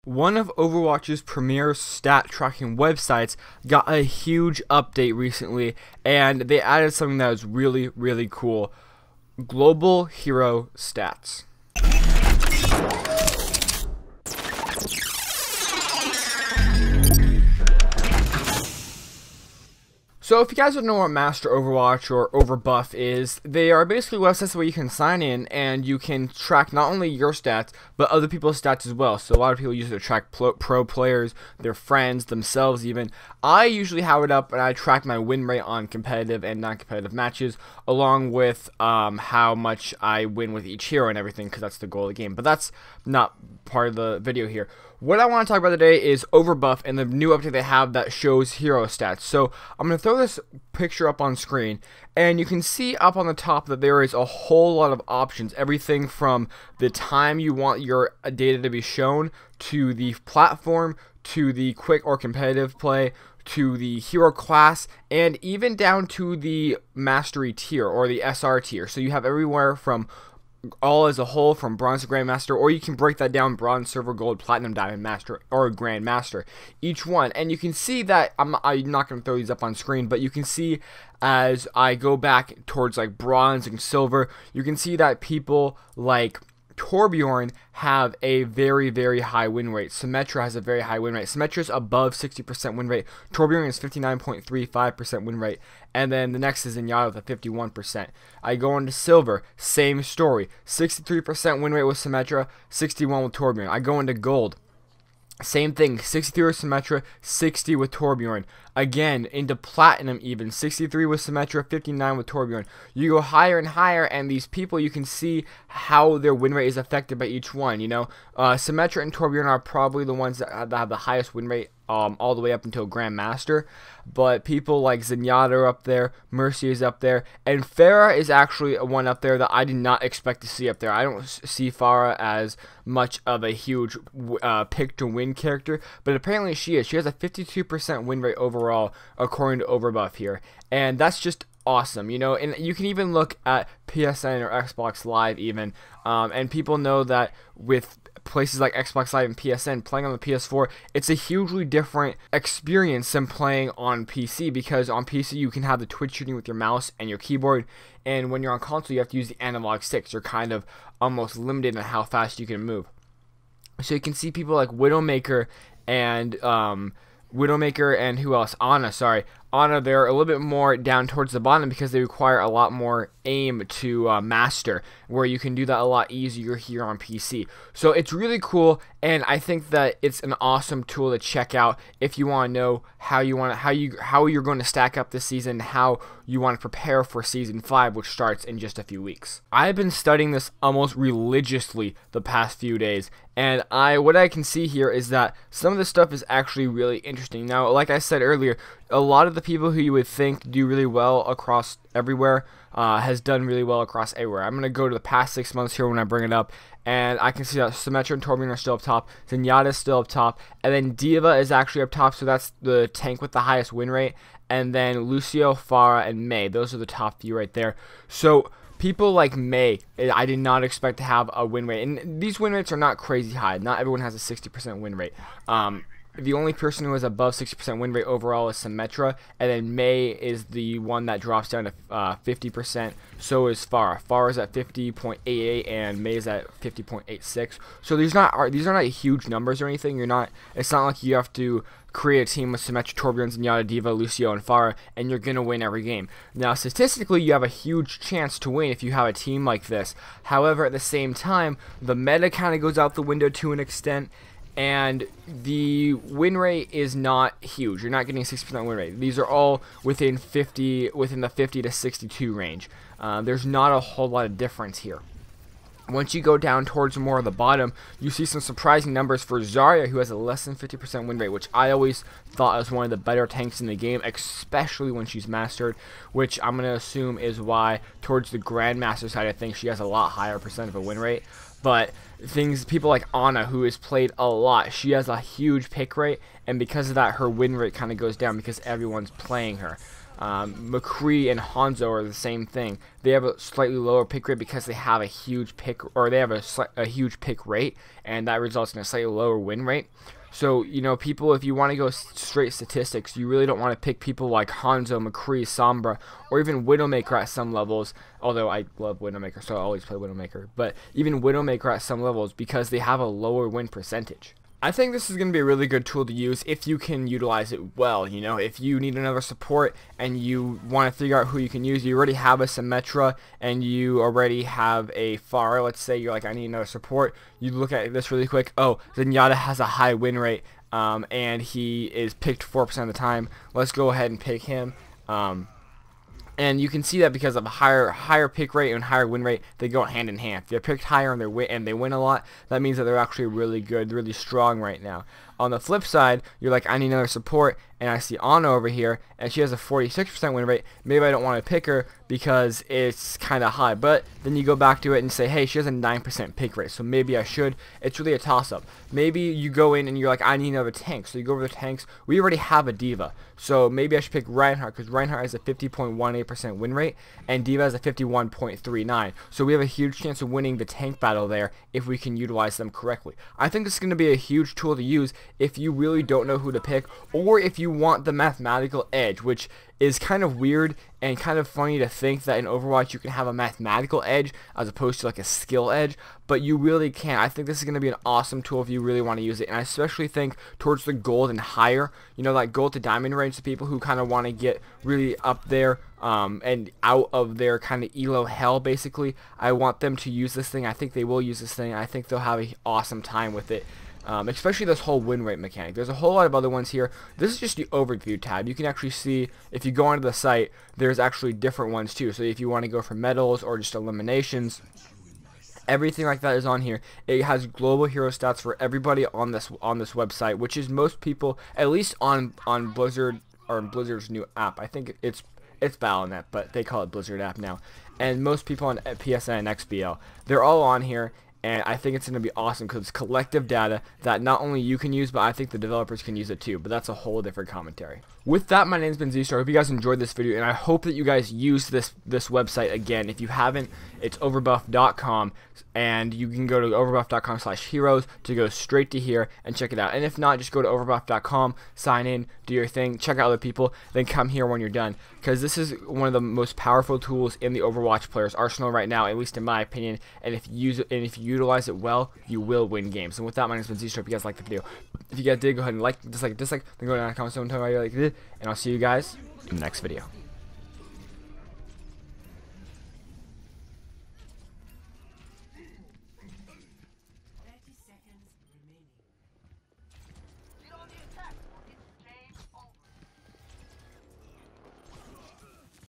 One of Overwatch's premier stat tracking websites got a huge update recently, and they added something that was really cool: global hero stats. So if you guys don't know what Master Overwatch or Overbuff is, they are basically websites where you can sign in and you can track not only your stats, but other people's stats as well. So a lot of people use it to track pro players, their friends, themselves even. I usually have it up and I track my win rate on competitive and non-competitive matches, along with how much I win with each hero and everything, because that's the goal of the game. But that's not part of the video here. What I want to talk about today is Overbuff and the new update they have that shows hero stats. So I'm going to throw this picture up on screen, and you can see up on the top that there is a whole lot of options. Everything from the time you want your data to be shown, to the platform, to the quick or competitive play, to the hero class, and even down to the mastery tier or the SR tier. So you have everywhere from all as a whole, from bronze to grandmaster, or you can break that down: bronze, silver, gold, platinum, diamond, master, or grandmaster, each one. And you can see that I'm not going to throw these up on screen, but you can see as I go back towards like bronze and silver, you can see that people like Torbjorn have a very high win rate. Symmetra has a very high win rate. Symmetra is above 60% win rate. Torbjorn is 59.35% win rate. And then the next is Sanada with a 51%. I go into silver, same story. 63% win rate with Symmetra, 61 with Torbjorn. I go into gold, same thing, 63 with Symmetra, 60 with Torbjorn. Again, into platinum even, 63 with Symmetra, 59 with Torbjorn. You go higher and higher, and these people, you can see how their win rate is affected by each one, you know. Symmetra and Torbjorn are probably the ones that have the highest win rate, all the way up until Grandmaster. But people like Sanada are up there, Mercy is up there, and Pharah is actually one up there that I did not expect to see up there. I don't see Pharah as much of a huge pick-to-win character, but apparently she is. She has a 52% win rate overall, according to Overbuff here, and that's just awesome, you know. And you can even look at PSN or Xbox Live even, and people know that with places like Xbox Live and PSN, playing on the PS4, it's a hugely different experience than playing on PC, because on PC you can have the twitch shooting with your mouse and your keyboard, and when you're on console you have to use the analog sticks. You're kind of almost limited on how fast you can move. So you can see people like Widowmaker and who else? Ana, they're a little bit more down towards the bottom because they require a lot more aim to master, where you can do that a lot easier here on PC. So it's really cool, and I think that it's an awesome tool to check out if you want to know how you're going to stack up this season, how you want to prepare for Season 5, which starts in just a few weeks. I've been studying this almost religiously the past few days, and what I can see here is that some of this stuff is actually really interesting. Now, like I said earlier, a lot of the people who you would think do really well across everywhere has done really well across everywhere. I'm going to go to the past 6 months here when I bring it up, and I can see that Symmetra and Torbjorn are still up top, Sanada is still up top, and then D.Va is actually up top, so that's the tank with the highest win rate, and then Lucio, Pharah, and Mei. Those are the top few right there. So people like Mei, I did not expect to have a win rate, and these win rates are not crazy high. Not everyone has a 60% win rate. The only person who has above 60% win rate overall is Symmetra, and then Mei is the one that drops down to 50%. So is Pharah. Pharah is at 50.88 and Mei is at 50.86. So these are not huge numbers or anything. It's not like you have to create a team with Symmetra, Torbjorn, Sanada, D.Va, Lucio, and Pharah, and you're gonna win every game. Now, statistically, you have a huge chance to win if you have a team like this. However, at the same time, the meta kind of goes out the window to an extent, and the win rate is not huge. You're not getting a 60% win rate. These are all within the 50 to 62 range. There's not a whole lot of difference here. Once you go down towards more of the bottom, you see some surprising numbers for Zarya, who has a less than 50% win rate, which I always thought was one of the better tanks in the game, especially when she's mastered, which I'm going to assume is why towards the Grandmaster side, I think she has a lot higher percent of a win rate. But people like Ana, who has played a lot, she has a huge pick rate, and because of that, her win rate kind of goes down because everyone's playing her. McCree and Hanzo are the same thing. They have a slightly lower pick rate because they have a huge pick, or they have a huge pick rate, and that results in a slightly lower win rate. So, you know, people, if you want to go straight statistics, you really don't want to pick people like Hanzo, McCree, Sombra, or even Widowmaker at some levels, although I love Widowmaker, so I always play Widowmaker, but even Widowmaker at some levels because they have a lower win percentage. I think this is going to be a really good tool to use if you can utilize it well. You know, if you need another support and you want to figure out who you can use, you already have a Symmetra and you already have a Pharah. Let's say you're like, I need another support. You look at this really quick. Oh, Zenyatta has a high win rate and he is picked 4% of the time. Let's go ahead and pick him. And you can see that because of a higher pick rate and higher win rate, they go hand in hand. If they're picked higher and they win a lot, that means that they're actually really good, really strong right now. On the flip side, you're like, I need another support, and I see Ana over here, and she has a 46% win rate. Maybe I don't want to pick her because it's kind of high. But then you go back to it and say, hey, she has a 9% pick rate, so maybe I should. It's really a toss-up. Maybe you go in and you're like, I need another tank. So you go over the tanks. We already have a Diva, so maybe I should pick Reinhardt because Reinhardt has a 50.18% win rate, and Diva has a 51.39. So we have a huge chance of winning the tank battle there if we can utilize them correctly. I think this is going to be a huge tool to use if you really don't know who to pick, or if you want the mathematical edge, which is kind of weird and kind of funny to think that in Overwatch you can have a mathematical edge as opposed to like a skill edge, but you really can't. I think this is going to be an awesome tool if you really want to use it, and I especially think towards the gold and higher, you know, like gold to diamond range, to people who kind of want to get really up there and out of their kind of elo hell, basically. I want them to use this thing. I think they will use this thing. I think they'll have an awesome time with it. Especially this whole win rate mechanic. There's a whole lot of other ones here. This is just the overview tab. You can actually see, if you go onto the site, there's actually different ones too. So if you want to go for medals or just eliminations, everything like that is on here. It has global hero stats for everybody on this website, which is most people, at least on Blizzard, or Blizzard's new app. I think it's Battle.net, but they call it Blizzard app now. And most people on PSN and XBL, they're all on here. And I think it's going to be awesome because it's collective data that not only you can use, but I think the developers can use it too. But that's a whole different commentary. With that, my name's been ZStar. I hope you guys enjoyed this video, and I hope that you guys use this website again. If you haven't, it's overbuff.com, and you can go to overbuff.com/heroes to go straight to here and check it out. And if not, just go to overbuff.com, sign in, do your thing, check out other people, then come here when you're done. Because this is one of the most powerful tools in the Overwatch player's arsenal right now, at least in my opinion. And if you use it, and if you utilize it well, you will win games. And with that, my name's been ZStar. If you guys liked the video, if you guys did, go ahead and like, dislike, then go down in the comments and tell me how you liked it. And I'll see you guys in the next video.